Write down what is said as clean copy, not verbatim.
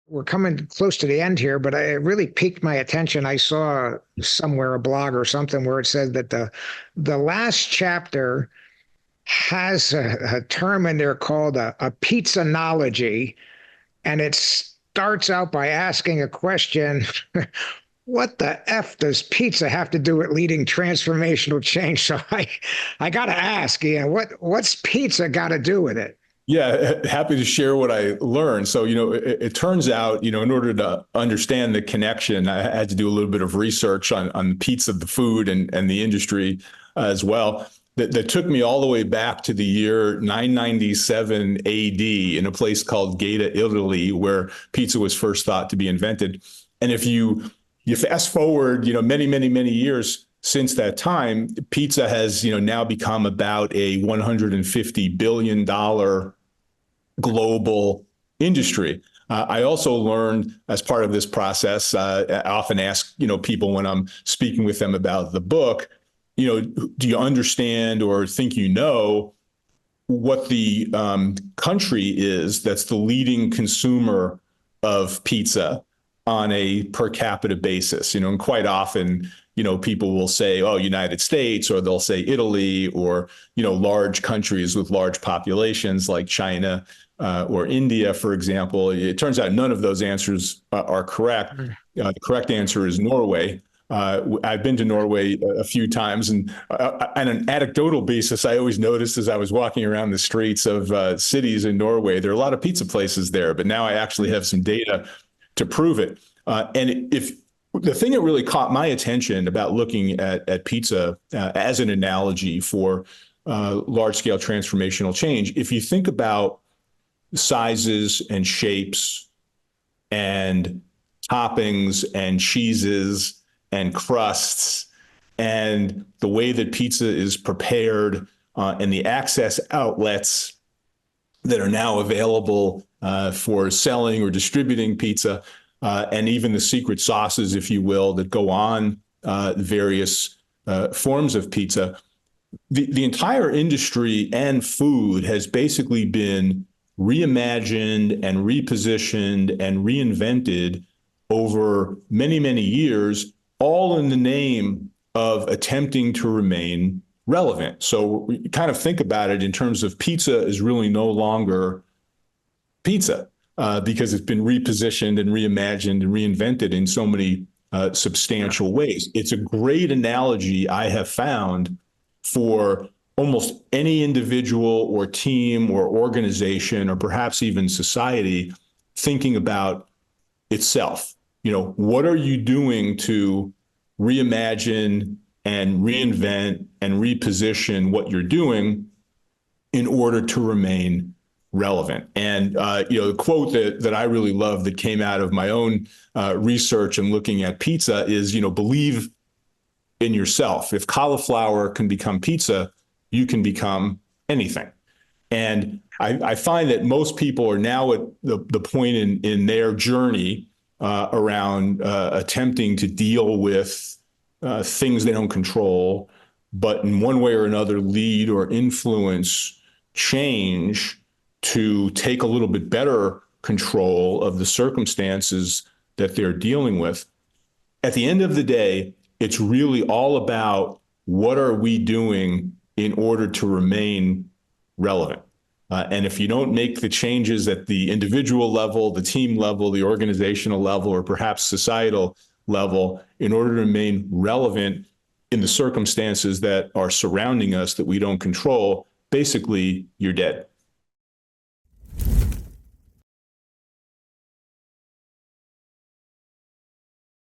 We're coming close to the end here, but it really piqued my attention. I saw somewhere a blog or something where it said that the last chapter has a term in there called a pizzanology, and it starts out by asking a question. What the F does pizza have to do with leading transformational change? So I got to ask, Ian, what's pizza got to do with it? Yeah, happy to share what I learned. So, it turns out, in order to understand the connection, I had to do a little bit of research on pizza, the food, and the industry as well. That took me all the way back to the year 997 AD in a place called Gaeta, Italy, where pizza was first thought to be invented. And if you fast forward, many, many, many years since that time, pizza has, now become about a $150 billion global industry. I also learned as part of this process, I often ask, people when I'm speaking with them about the book, do you understand or think what the country is that's the leading consumer of pizza on a per capita basis? And quite often, people will say, oh, United States, or they'll say Italy, or, large countries with large populations like China or India, for example. It turns out none of those answers are correct. The correct answer is Norway. I've been to Norway a few times, and on an anecdotal basis, I always noticed as I was walking around the streets of cities in Norway, there are a lot of pizza places there, but now I actually have some data to prove it. And if the thing that really caught my attention about looking at pizza as an analogy for large-scale transformational change, if you think about sizes and shapes and toppings and cheeses and crusts and the way that pizza is prepared and the access outlets that are now available for selling or distributing pizza, and even the secret sauces, if you will, that go on various forms of pizza. The entire industry and food has basically been reimagined and repositioned and reinvented over many, many years, all in the name of attempting to remain relevant. So we kind of think about it in terms of pizza is really no longer pizza because it's been repositioned and reimagined and reinvented in so many substantial ways. It's a great analogy I have found for almost any individual or team or organization or perhaps even society thinking about itself. What are you doing to reimagine and reinvent and reposition what you're doing in order to remain relevant? And, the quote that I really love that came out of my own research and looking at pizza is, believe in yourself. If cauliflower can become pizza, you can become anything. And I find that most people are now at the point in their journey around attempting to deal with things they don't control, but in one way or another lead or influence change to take a little bit better control of the circumstances that they're dealing with. At the end of the day, it's really all about what are we doing in order to remain relevant. And if you don't make the changes at the individual level, the team level, the organizational level, or perhaps societal level, in order to remain relevant in the circumstances that are surrounding us that we don't control, basically you're dead.